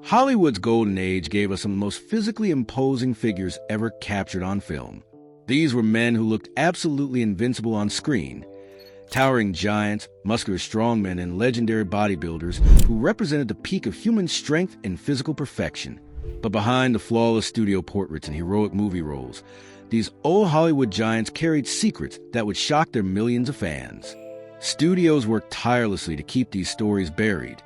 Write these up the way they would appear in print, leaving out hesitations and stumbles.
Hollywood's golden age gave us some of the most physically imposing figures ever captured on film. These were men who looked absolutely invincible on screen. Towering giants, muscular strongmen, and legendary bodybuilders who represented the peak of human strength and physical perfection. But behind the flawless studio portraits and heroic movie roles, these old Hollywood giants carried secrets that would shock their millions of fans. Studios worked tirelessly to keep these stories buried,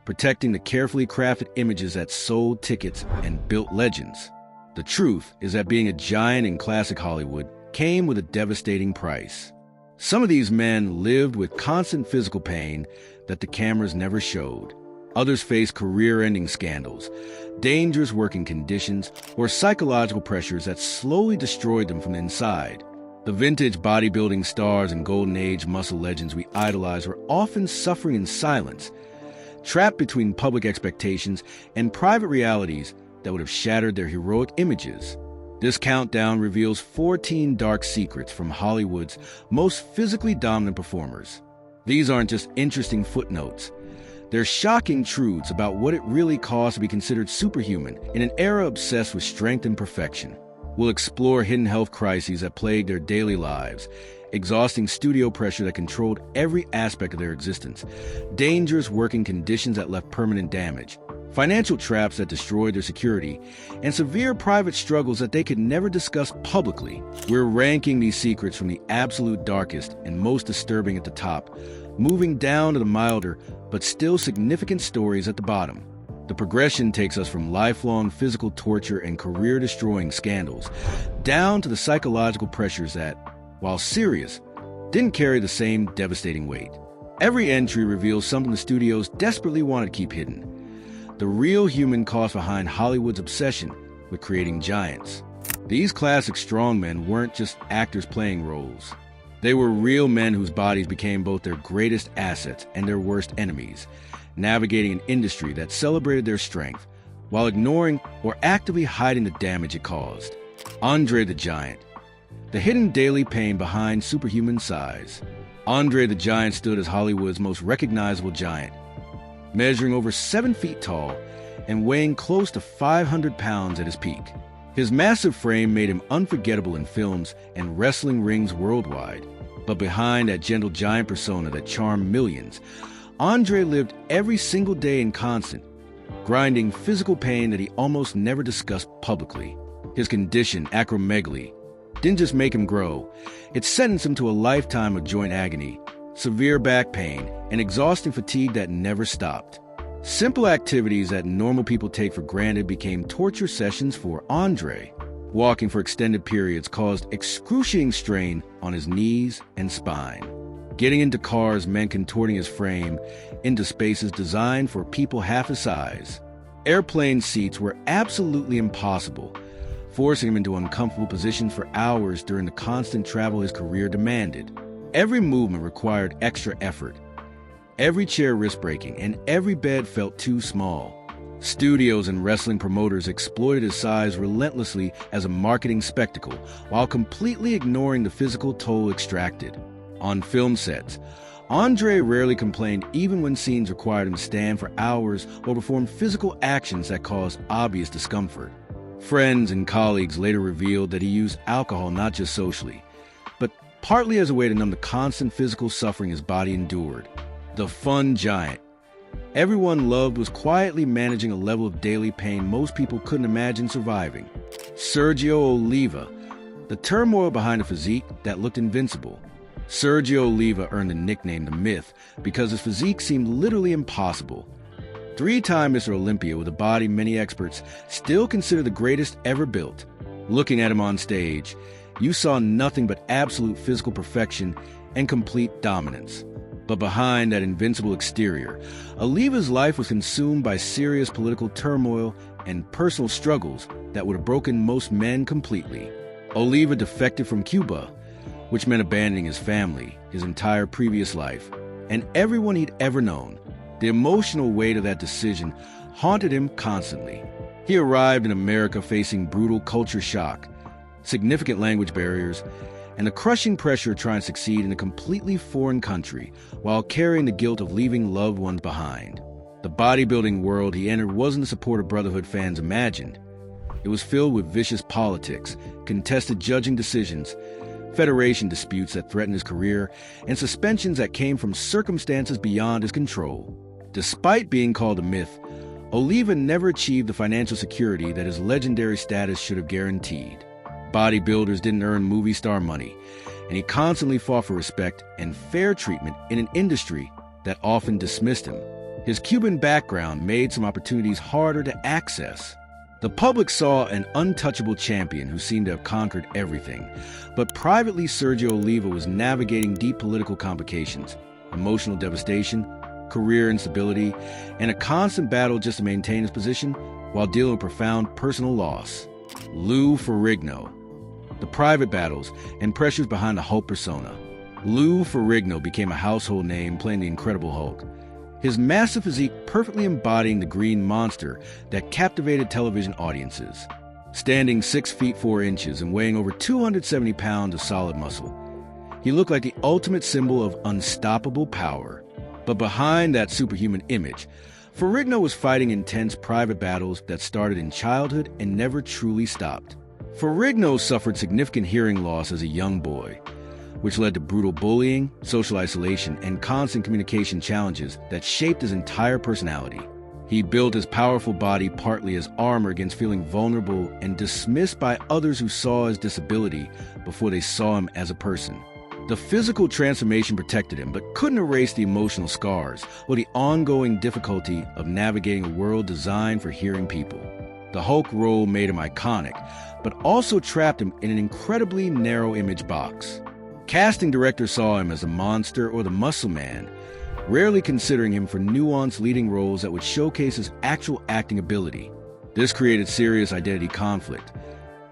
protecting the carefully crafted images that sold tickets and built legends. The truth is that being a giant in classic Hollywood came with a devastating price. Some of these men lived with constant physical pain that the cameras never showed. Others faced career-ending scandals, dangerous working conditions, or psychological pressures that slowly destroyed them from the inside. The vintage bodybuilding stars and golden age muscle legends we idolize were often suffering in silence, trapped between public expectations and private realities that would have shattered their heroic images. This countdown reveals 14 dark secrets from Hollywood's most physically dominant performers. These aren't just interesting footnotes. They're shocking truths about what it really costs to be considered superhuman in an era obsessed with strength and perfection. We'll explore hidden health crises that plagued their daily lives, exhausting studio pressure that controlled every aspect of their existence, dangerous working conditions that left permanent damage, financial traps that destroyed their security, and severe private struggles that they could never discuss publicly. We're ranking these secrets from the absolute darkest and most disturbing at the top, moving down to the milder but still significant stories at the bottom. The progression takes us from lifelong physical torture and career-destroying scandals, down to the psychological pressures that, while serious, didn't carry the same devastating weight. Every entry reveals something the studios desperately wanted to keep hidden: the real human cost behind Hollywood's obsession with creating giants. These classic strongmen weren't just actors playing roles. They were real men whose bodies became both their greatest assets and their worst enemies, navigating an industry that celebrated their strength while ignoring or actively hiding the damage it caused. Andre the Giant, the hidden daily pain behind superhuman size. Andre the Giant stood as Hollywood's most recognizable giant, measuring over 7 feet tall and weighing close to 500 pounds at his peak. His massive frame made him unforgettable in films and wrestling rings worldwide. But behind that gentle giant persona that charmed millions, Andre lived every single day in constant, grinding physical pain that he almost never discussed publicly. His condition, acromegaly, didn't just make him grow, it sentenced him to a lifetime of joint agony, severe back pain, and exhausting fatigue that never stopped. Simple activities that normal people take for granted became torture sessions for Andre. Walking for extended periods caused excruciating strain on his knees and spine. Getting into cars meant contorting his frame into spaces designed for people half his size. Airplane seats were absolutely impossible, forcing him into uncomfortable positions for hours during the constant travel his career demanded. Every movement required extra effort. Every chair risk-breaking, and every bed felt too small. Studios and wrestling promoters exploited his size relentlessly as a marketing spectacle, while completely ignoring the physical toll extracted. On film sets, Andre rarely complained even when scenes required him to stand for hours or perform physical actions that caused obvious discomfort. Friends and colleagues later revealed that he used alcohol not just socially, but partly as a way to numb the constant physical suffering his body endured. The fun giant everyone loved was quietly managing a level of daily pain most people couldn't imagine surviving. Sergio Oliva, the turmoil behind a physique that looked invincible. Sergio Oliva earned the nickname The Myth because his physique seemed literally impossible. 3-time Mr. Olympia with a body many experts still consider the greatest ever built. Looking at him on stage, you saw nothing but absolute physical perfection and complete dominance. But behind that invincible exterior, Oliva's life was consumed by serious political turmoil and personal struggles that would have broken most men completely. Oliva defected from Cuba, which meant abandoning his family, his entire previous life, and everyone he'd ever known. The emotional weight of that decision haunted him constantly. He arrived in America facing brutal culture shock, significant language barriers, and the crushing pressure of trying to succeed in a completely foreign country while carrying the guilt of leaving loved ones behind. The The bodybuilding world he entered wasn't the supportive brotherhood fans imagined. It was filled with vicious politics, contested judging decisions, federation disputes that threatened his career, and suspensions that came from circumstances beyond his control. Despite being called a myth, Oliva never achieved the financial security that his legendary status should have guaranteed. Bodybuilders didn't earn movie star money, and he constantly fought for respect and fair treatment in an industry that often dismissed him. His Cuban background made some opportunities harder to access. The public saw an untouchable champion who seemed to have conquered everything, but privately Sergio Oliva was navigating deep political complications, emotional devastation, career instability, and a constant battle just to maintain his position while dealing with profound personal loss. Lou Ferrigno. The private battles and pressures behind the Hulk persona. Lou Ferrigno became a household name playing the Incredible Hulk, his massive physique perfectly embodying the green monster that captivated television audiences. Standing 6 feet 4 inches and weighing over 270 pounds of solid muscle, he looked like the ultimate symbol of unstoppable power. But behind that superhuman image, Ferrigno was fighting intense private battles that started in childhood and never truly stopped. Ferrigno suffered significant hearing loss as a young boy, which led to brutal bullying, social isolation, and constant communication challenges that shaped his entire personality. He built his powerful body partly as armor against feeling vulnerable and dismissed by others who saw his disability before they saw him as a person. The physical transformation protected him, but couldn't erase the emotional scars or the ongoing difficulty of navigating a world designed for hearing people. The Hulk role made him iconic, but also trapped him in an incredibly narrow image box. Casting directors saw him as a monster or the muscle man, rarely considering him for nuanced leading roles that would showcase his actual acting ability. This created serious identity conflict.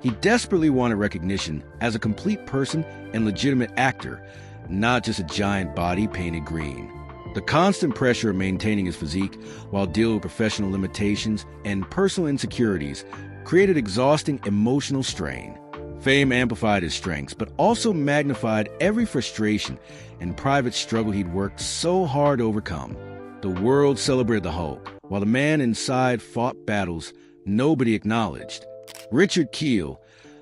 He desperately wanted recognition as a complete person and legitimate actor, not just a giant body painted green. The constant pressure of maintaining his physique while dealing with professional limitations and personal insecurities created exhausting emotional strain. Fame amplified his strengths, but also magnified every frustration and private struggle he'd worked so hard to overcome. The world celebrated the Hulk, while the man inside fought battles nobody acknowledged. Richard Kiel,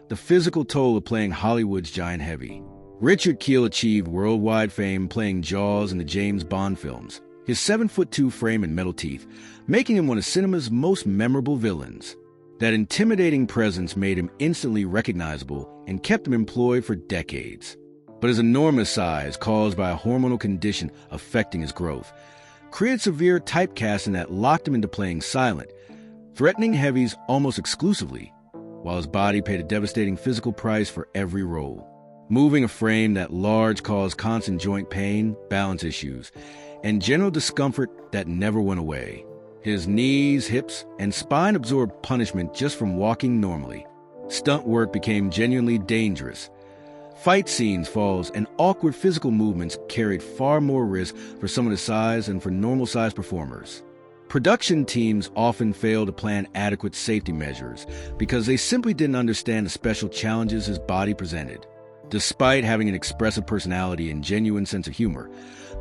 the physical toll of playing Hollywood's giant heavy. Richard Kiel achieved worldwide fame playing Jaws in the James Bond films, his 7'2" frame and metal teeth, making him one of cinema's most memorable villains. That intimidating presence made him instantly recognizable and kept him employed for decades. But his enormous size, caused by a hormonal condition affecting his growth, created severe typecasting that locked him into playing silent, threatening heavies almost exclusively, while his body paid a devastating physical price for every role. Moving a frame that large caused constant joint pain, balance issues, and general discomfort that never went away. His knees, hips, and spine absorbed punishment just from walking normally. Stunt work became genuinely dangerous. Fight scenes, falls, and awkward physical movements carried far more risk for someone his size than for normal-sized performers. Production teams often failed to plan adequate safety measures because they simply didn't understand the special challenges his body presented. Despite having an expressive personality and genuine sense of humor,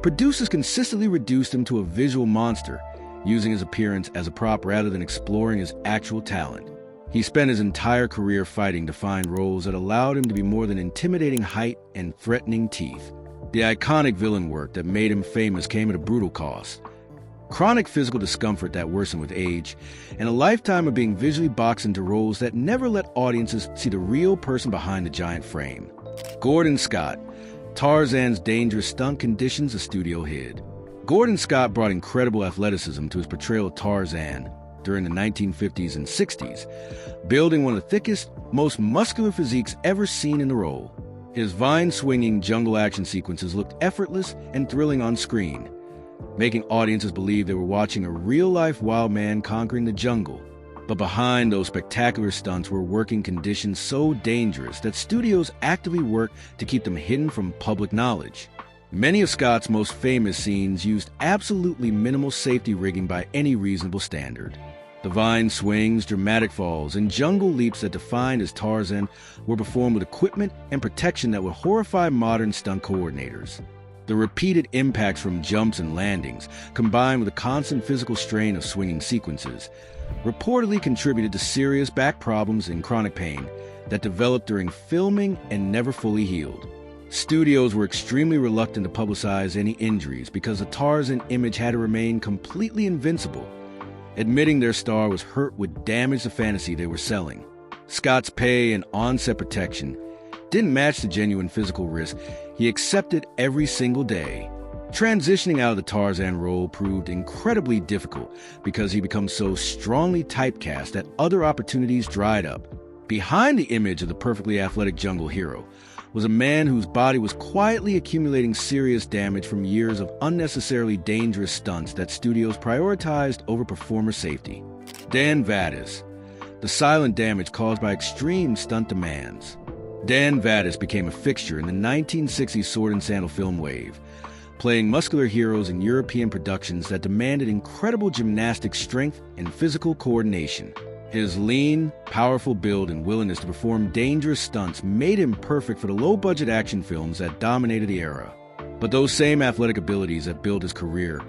producers consistently reduced him to a visual monster, using his appearance as a prop rather than exploring his actual talent. He spent his entire career fighting to find roles that allowed him to be more than intimidating height and threatening teeth. The iconic villain work that made him famous came at a brutal cost. Chronic physical discomfort that worsened with age, and a lifetime of being visually boxed into roles that never let audiences see the real person behind the giant frame. Gordon Scott, Tarzan's dangerous stunt conditions the studio hid. Gordon Scott brought incredible athleticism to his portrayal of Tarzan during the 1950s and 60s, building one of the thickest, most muscular physiques ever seen in the role. His vine-swinging jungle action sequences looked effortless and thrilling on screen, making audiences believe they were watching a real-life wild man conquering the jungle. But behind those spectacular stunts were working conditions so dangerous that studios actively worked to keep them hidden from public knowledge. Many of Scott's most famous scenes used absolutely minimal safety rigging by any reasonable standard. The vine swings, dramatic falls, and jungle leaps that defined as Tarzan were performed with equipment and protection that would horrify modern stunt coordinators. The repeated impacts from jumps and landings, combined with the constant physical strain of swinging sequences, reportedly contributed to serious back problems and chronic pain that developed during filming and never fully healed. Studios were extremely reluctant to publicize any injuries because the Tarzan image had to remain completely invincible. Admitting their star was hurt would damage the fantasy they were selling. Scott's pay and on-set protection didn't match the genuine physical risk he accepted every single day. Transitioning out of the Tarzan role proved incredibly difficult because he became so strongly typecast that other opportunities dried up. Behind the image of the perfectly athletic jungle hero was a man whose body was quietly accumulating serious damage from years of unnecessarily dangerous stunts that studios prioritized over performer safety. Dan Vadas, the silent damage caused by extreme stunt demands. Dan Vadas became a fixture in the 1960s sword-and-sandal film wave, playing muscular heroes in European productions that demanded incredible gymnastic strength and physical coordination. His lean, powerful build and willingness to perform dangerous stunts made him perfect for the low-budget action films that dominated the era. But those same athletic abilities that built his career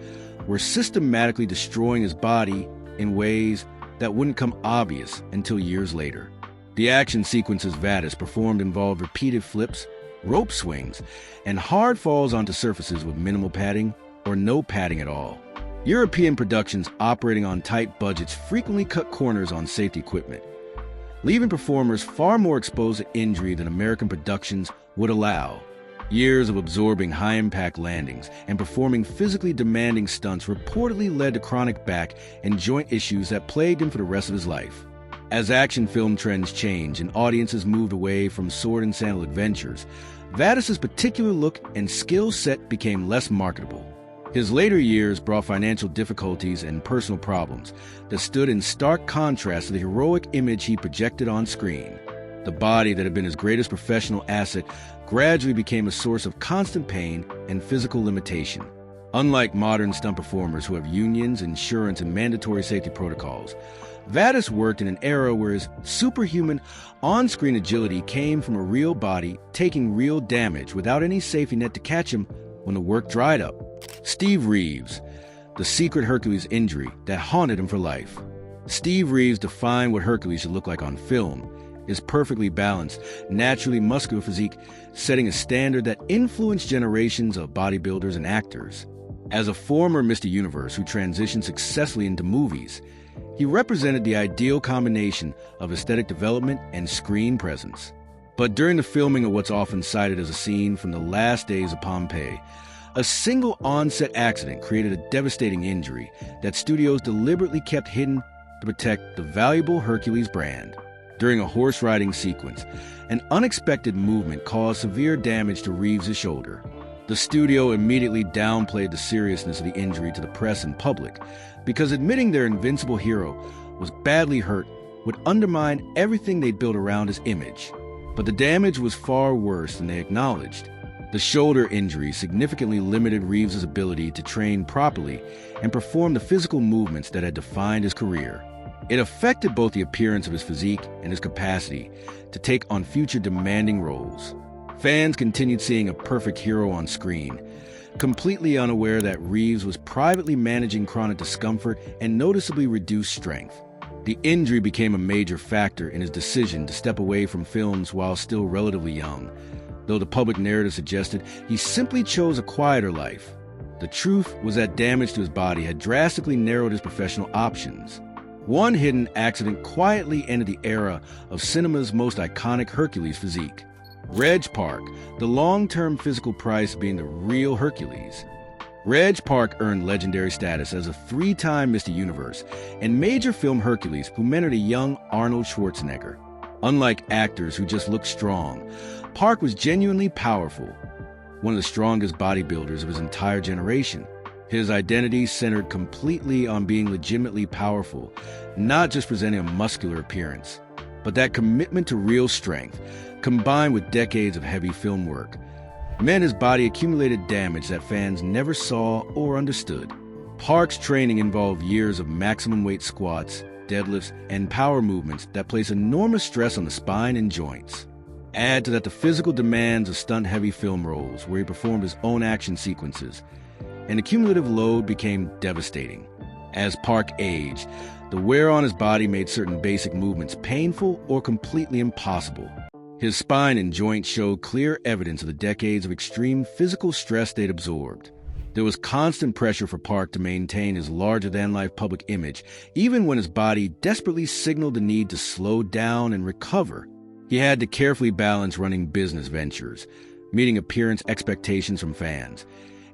were systematically destroying his body in ways that wouldn't come obvious until years later. The action sequences Vadas performed involved repeated flips, rope swings, and hard falls onto surfaces with minimal padding or no padding at all. European productions operating on tight budgets frequently cut corners on safety equipment, leaving performers far more exposed to injury than American productions would allow. Years of absorbing high-impact landings and performing physically demanding stunts reportedly led to chronic back and joint issues that plagued him for the rest of his life. As action film trends changed and audiences moved away from sword-and-sandal adventures, Vadas's particular look and skill set became less marketable. His later years brought financial difficulties and personal problems that stood in stark contrast to the heroic image he projected on screen. The body that had been his greatest professional asset gradually became a source of constant pain and physical limitation. Unlike modern stunt performers who have unions, insurance, and mandatory safety protocols, Vadas worked in an era where his superhuman on-screen agility came from a real body taking real damage without any safety net to catch him when the work dried up. Steve Reeves, the secret Hercules injury that haunted him for life. Steve Reeves defined what Hercules should look like on film. His perfectly balanced, naturally muscular physique setting a standard that influenced generations of bodybuilders and actors. As a former Mr. Universe who transitioned successfully into movies, he represented the ideal combination of aesthetic development and screen presence. But during the filming of what's often cited as a scene from the last days of Pompeii, a single on-set accident created a devastating injury that studios deliberately kept hidden to protect the valuable Hercules brand. During a horse riding sequence, an unexpected movement caused severe damage to Reeves' shoulder. The studio immediately downplayed the seriousness of the injury to the press and public because admitting their invincible hero was badly hurt would undermine everything they'd built around his image. But the damage was far worse than they acknowledged. The shoulder injury significantly limited Reeves' ability to train properly and perform the physical movements that had defined his career. It affected both the appearance of his physique and his capacity to take on future demanding roles. Fans continued seeing a perfect hero on screen, completely unaware that Reeves was privately managing chronic discomfort and noticeably reduced strength. The injury became a major factor in his decision to step away from films while still relatively young, though the public narrative suggested he simply chose a quieter life. The truth was that damage to his body had drastically narrowed his professional options. One hidden accident quietly ended the era of cinema's most iconic Hercules physique. Reg Park, the long-term physical price being the real Hercules. Reg Park earned legendary status as a 3-time Mr. Universe and major film Hercules who mentored a young Arnold Schwarzenegger. Unlike actors who just looked strong, Park was genuinely powerful, one of the strongest bodybuilders of his entire generation. His identity centered completely on being legitimately powerful, not just presenting a muscular appearance. But that commitment to real strength, combined with decades of heavy film work, meant his body accumulated damage that fans never saw or understood. Park's training involved years of maximum weight squats, deadlifts, and power movements that place enormous stress on the spine and joints. Add to that the physical demands of stunt-heavy film roles where he performed his own action sequences, and the cumulative load became devastating. As Park aged, the wear on his body made certain basic movements painful or completely impossible. His spine and joints showed clear evidence of the decades of extreme physical stress they'd absorbed. There was constant pressure for Park to maintain his larger-than-life public image, even when his body desperately signaled the need to slow down and recover. He had to carefully balance running business ventures, meeting appearance expectations from fans,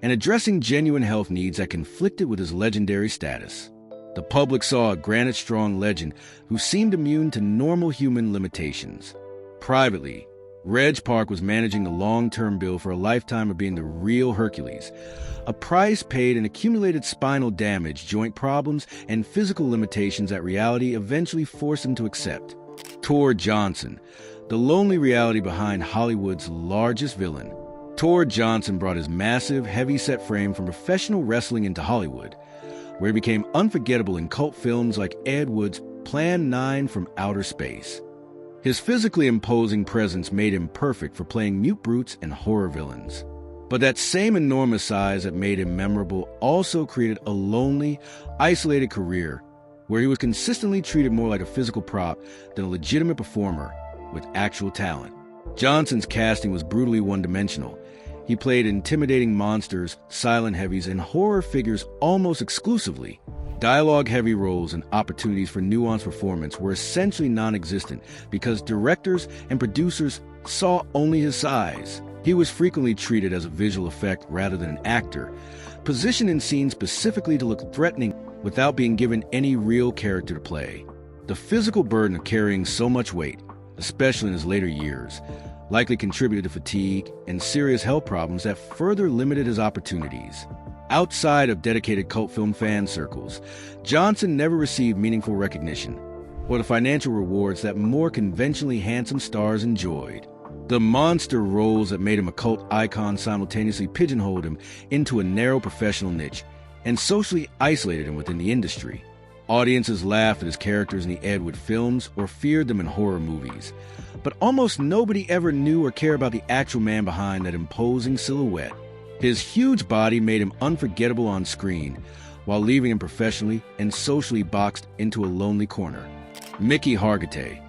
and addressing genuine health needs that conflicted with his legendary status. The public saw a granite-strong legend who seemed immune to normal human limitations. Privately, Reg Park was managing the long-term bill for a lifetime of being the real Hercules, a price paid in accumulated spinal damage, joint problems, and physical limitations that reality eventually forced him to accept. Tor Johnson, the lonely reality behind Hollywood's largest villain. Tor Johnson brought his massive, heavy-set frame from professional wrestling into Hollywood, where he became unforgettable in cult films like Ed Wood's Plan 9 from Outer Space. His physically imposing presence made him perfect for playing mute brutes and horror villains. But that same enormous size that made him memorable also created a lonely, isolated career where he was consistently treated more like a physical prop than a legitimate performer with actual talent. Johnson's casting was brutally one-dimensional. He played intimidating monsters, silent heavies, and horror figures almost exclusively. Dialogue-heavy roles and opportunities for nuanced performance were essentially non-existent because directors and producers saw only his size. He was frequently treated as a visual effect rather than an actor, positioned in scenes specifically to look threatening without being given any real character to play. The physical burden of carrying so much weight, especially in his later years, likely contributed to fatigue and serious health problems that further limited his opportunities. Outside of dedicated cult film fan circles, Johnson never received meaningful recognition or the financial rewards that more conventionally handsome stars enjoyed. The monster roles that made him a cult icon simultaneously pigeonholed him into a narrow professional niche and socially isolated him within the industry. Audiences laughed at his characters in the Ed Wood films or feared them in horror movies, but almost nobody ever knew or cared about the actual man behind that imposing silhouette. His huge body made him unforgettable on screen, while leaving him professionally and socially boxed into a lonely corner. Mickey Hargitay.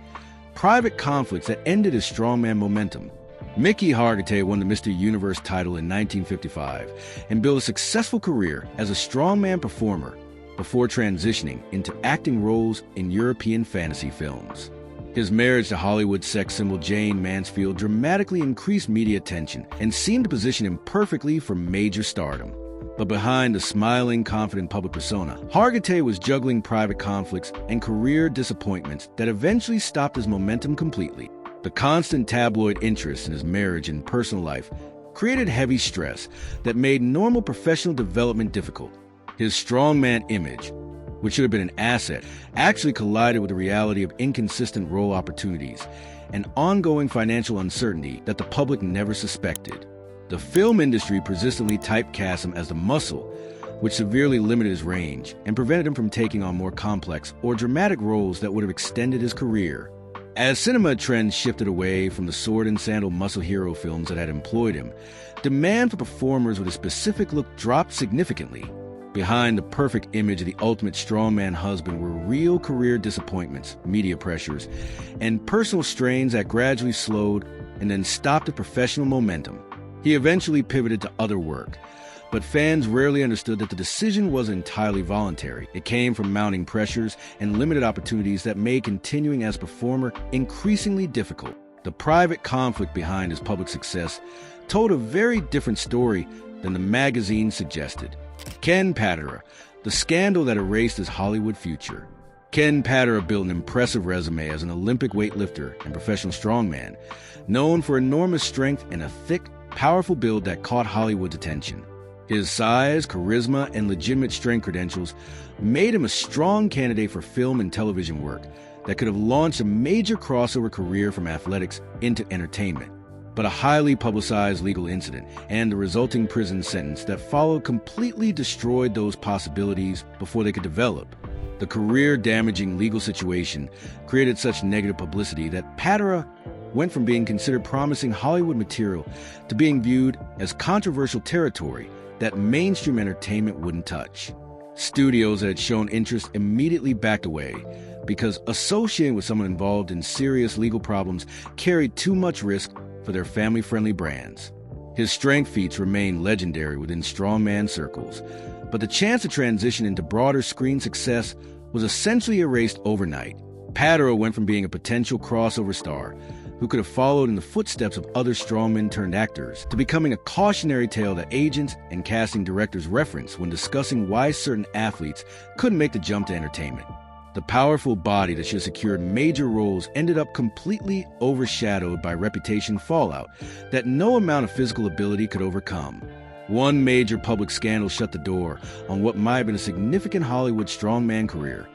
Private conflicts that ended his strongman momentum. Mickey Hargitay won the Mr. Universe title in 1955 and built a successful career as a strongman performer before transitioning into acting roles in European fantasy films. His marriage to Hollywood sex symbol Jane Mansfield dramatically increased media attention and seemed to position him perfectly for major stardom. But behind the smiling, confident public persona, Hargitay was juggling private conflicts and career disappointments that eventually stopped his momentum completely. The constant tabloid interest in his marriage and personal life created heavy stress that made normal professional development difficult. His strongman image, which should have been an asset, actually collided with the reality of inconsistent role opportunities and ongoing financial uncertainty that the public never suspected. The film industry persistently typecast him as the muscle, which severely limited his range and prevented him from taking on more complex or dramatic roles that would have extended his career. As cinema trends shifted away from the sword-and-sandal muscle hero films that had employed him, demand for performers with a specific look dropped significantly. Behind the perfect image of the ultimate strongman husband were real career disappointments, media pressures, and personal strains that gradually slowed and then stopped the professional momentum. He eventually pivoted to other work, but fans rarely understood that the decision was entirely voluntary. It came from mounting pressures and limited opportunities that made continuing as a performer increasingly difficult. The private conflict behind his public success told a very different story than the magazine suggested. Ken Patera, the scandal that erased his Hollywood future. Ken Patera built an impressive resume as an Olympic weightlifter and professional strongman, known for enormous strength and a thick, powerful build that caught Hollywood's attention. His size, charisma, and legitimate strength credentials made him a strong candidate for film and television work that could have launched a major crossover career from athletics into entertainment. But a highly publicized legal incident and the resulting prison sentence that followed completely destroyed those possibilities before they could develop. The career-damaging legal situation created such negative publicity that Patera went from being considered promising Hollywood material to being viewed as controversial territory that mainstream entertainment wouldn't touch. Studios that had shown interest immediately backed away because associating with someone involved in serious legal problems carried too much risk for their family-friendly brands. His strength feats remain legendary within strongman circles, but the chance to transition into broader screen success was essentially erased overnight. Patero went from being a potential crossover star who could have followed in the footsteps of other strongmen-turned-actors to becoming a cautionary tale that agents and casting directors reference when discussing why certain athletes couldn't make the jump to entertainment. The powerful body that should have secured major roles ended up completely overshadowed by reputation fallout that no amount of physical ability could overcome. One major public scandal shut the door on what might have been a significant Hollywood strongman career,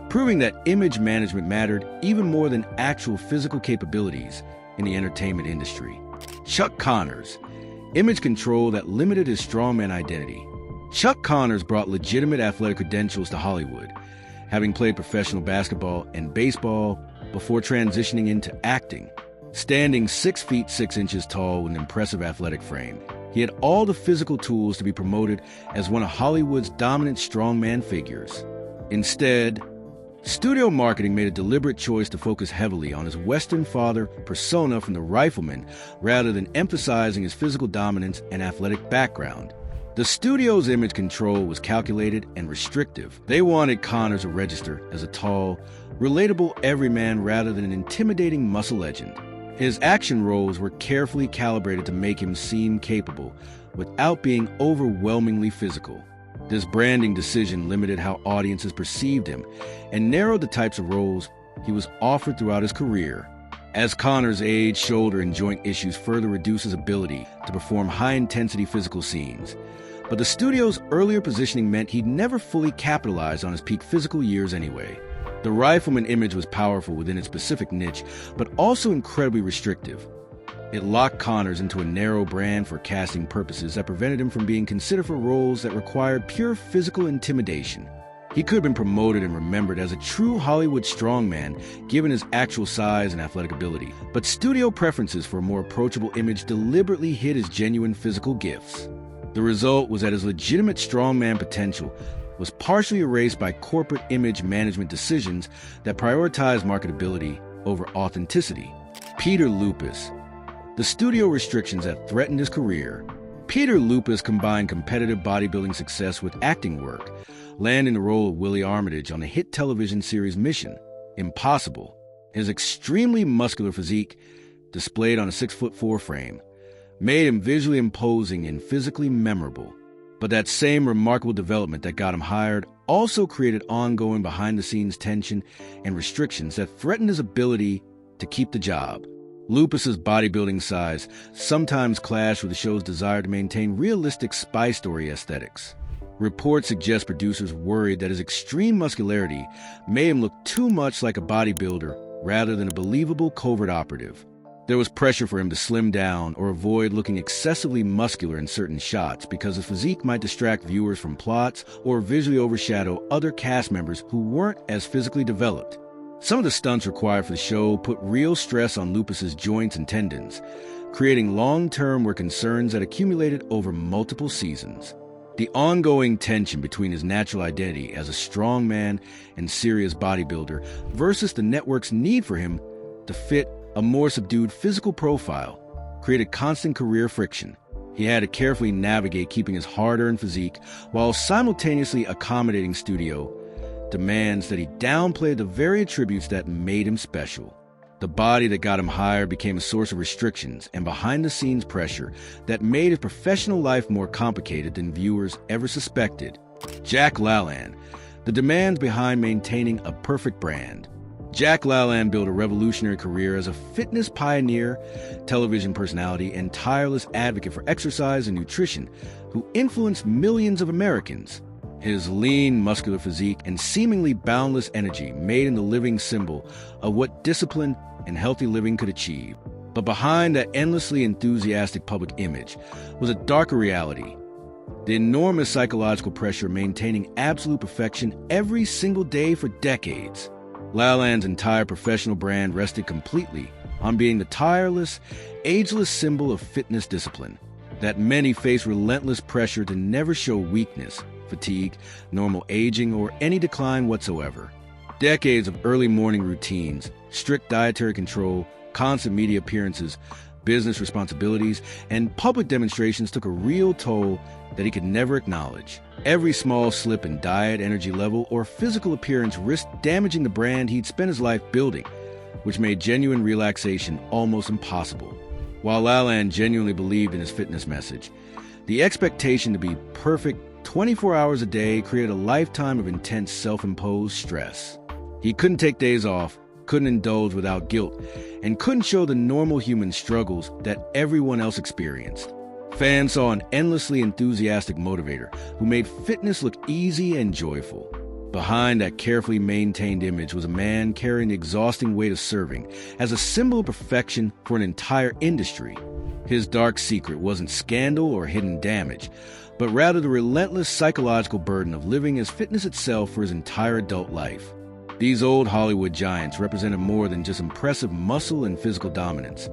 proving that image management mattered even more than actual physical capabilities in the entertainment industry. Chuck Connors, image control that limited his strongman identity. Chuck Connors brought legitimate athletic credentials to Hollywood, having played professional basketball and baseball before transitioning into acting. Standing 6 feet 6 inches tall with an impressive athletic frame, he had all the physical tools to be promoted as one of Hollywood's dominant strongman figures. Instead, studio marketing made a deliberate choice to focus heavily on his Western father persona from the Rifleman rather than emphasizing his physical dominance and athletic background. The studio's image control was calculated and restrictive. They wanted Connors to register as a tall, relatable everyman rather than an intimidating muscle legend. His action roles were carefully calibrated to make him seem capable without being overwhelmingly physical. This branding decision limited how audiences perceived him and narrowed the types of roles he was offered throughout his career. As Connors' age, shoulder, and joint issues further reduced his ability to perform high-intensity physical scenes. But the studio's earlier positioning meant he'd never fully capitalized on his peak physical years anyway. The Rifleman image was powerful within its specific niche, but also incredibly restrictive. It locked Connors into a narrow brand for casting purposes that prevented him from being considered for roles that required pure physical intimidation. He could have been promoted and remembered as a true Hollywood strongman given his actual size and athletic ability, but studio preferences for a more approachable image deliberately hid his genuine physical gifts. The result was that his legitimate strongman potential was partially erased by corporate image management decisions that prioritized marketability over authenticity. Peter Lupus. The studio restrictions that threatened his career. Peter Lupus combined competitive bodybuilding success with acting work, landing the role of Willie Armitage on the hit television series Mission Impossible. His extremely muscular physique, displayed on a 6'4" frame, made him visually imposing and physically memorable. But that same remarkable development that got him hired also created ongoing behind-the-scenes tension and restrictions that threatened his ability to keep the job. Lupus's bodybuilding size sometimes clashed with the show's desire to maintain realistic spy story aesthetics. Reports suggest producers worried that his extreme muscularity made him look too much like a bodybuilder rather than a believable covert operative. There was pressure for him to slim down or avoid looking excessively muscular in certain shots because his physique might distract viewers from plots or visually overshadow other cast members who weren't as physically developed. Some of the stunts required for the show put real stress on Lupus's joints and tendons, creating long-term work concerns that accumulated over multiple seasons. The ongoing tension between his natural identity as a strongman and serious bodybuilder versus the network's need for him to fit a more subdued physical profile created constant career friction. He had to carefully navigate keeping his hard-earned physique while simultaneously accommodating studio demands that he downplayed the very attributes that made him special. The body that got him hired became a source of restrictions and behind-the-scenes pressure that made his professional life more complicated than viewers ever suspected. Jack LaLanne, the demands behind maintaining a perfect brand. Jack LaLanne built a revolutionary career as a fitness pioneer, television personality, and tireless advocate for exercise and nutrition who influenced millions of Americans. His lean, muscular physique and seemingly boundless energy made him the living symbol of what discipline and healthy living could achieve. But behind that endlessly enthusiastic public image was a darker reality. The enormous psychological pressure of maintaining absolute perfection every single day for decades. LaLanne's entire professional brand rested completely on being the tireless, ageless symbol of fitness discipline, that many face relentless pressure to never show weakness, fatigue, normal aging, or any decline whatsoever. Decades of early morning routines, strict dietary control, constant media appearances, business responsibilities, and public demonstrations took a real toll that he could never acknowledge. Every small slip in diet, energy level, or physical appearance risked damaging the brand he'd spent his life building, which made genuine relaxation almost impossible. While Laland genuinely believed in his fitness message, the expectation to be perfect 24 hours a day created a lifetime of intense self-imposed stress. He couldn't take days off, couldn't indulge without guilt, and couldn't show the normal human struggles that everyone else experienced. Fans saw an endlessly enthusiastic motivator who made fitness look easy and joyful. Behind that carefully maintained image was a man carrying the exhausting weight of serving as a symbol of perfection for an entire industry. His dark secret wasn't scandal or hidden damage, but rather the relentless psychological burden of living as fitness itself for his entire adult life. These old Hollywood giants represented more than just impressive muscle and physical dominance.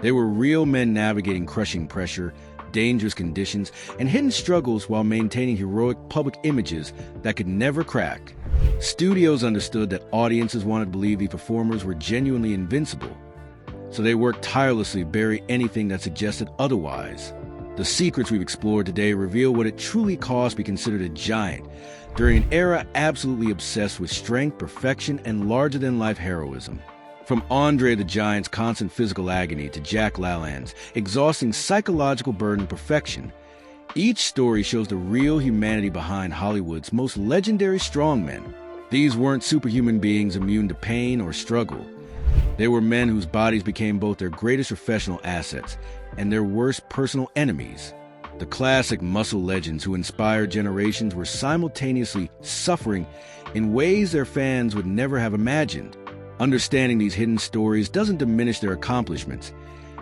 They were real men navigating crushing pressure, dangerous conditions, and hidden struggles while maintaining heroic public images that could never crack. Studios understood that audiences wanted to believe these performers were genuinely invincible, so they worked tirelessly to bury anything that suggested otherwise. The secrets we've explored today reveal what it truly cost to be considered a giant during an era absolutely obsessed with strength, perfection, and larger-than-life heroism. From Andre the Giant's constant physical agony to Jack LaLande's exhausting psychological burden of perfection, each story shows the real humanity behind Hollywood's most legendary strongmen. These weren't superhuman beings immune to pain or struggle. They were men whose bodies became both their greatest professional assets and their worst personal enemies. The classic muscle legends who inspired generations were simultaneously suffering in ways their fans would never have imagined. Understanding these hidden stories doesn't diminish their accomplishments.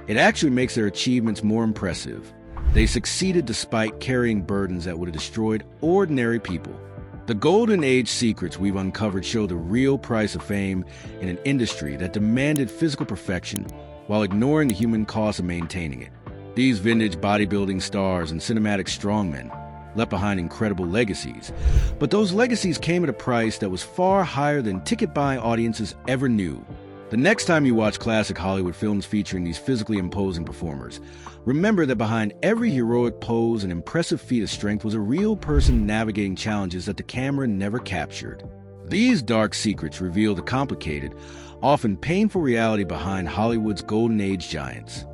It actually makes their achievements more impressive. They succeeded despite carrying burdens that would have destroyed ordinary people. The golden age secrets we've uncovered show the real price of fame in an industry that demanded physical perfection while ignoring the human cost of maintaining it. These vintage bodybuilding stars and cinematic strongmen left behind incredible legacies, but those legacies came at a price that was far higher than ticket-buying audiences ever knew. The next time you watch classic Hollywood films featuring these physically imposing performers, remember that behind every heroic pose and impressive feat of strength was a real person navigating challenges that the camera never captured. These dark secrets reveal the complicated, often painful reality behind Hollywood's golden age giants.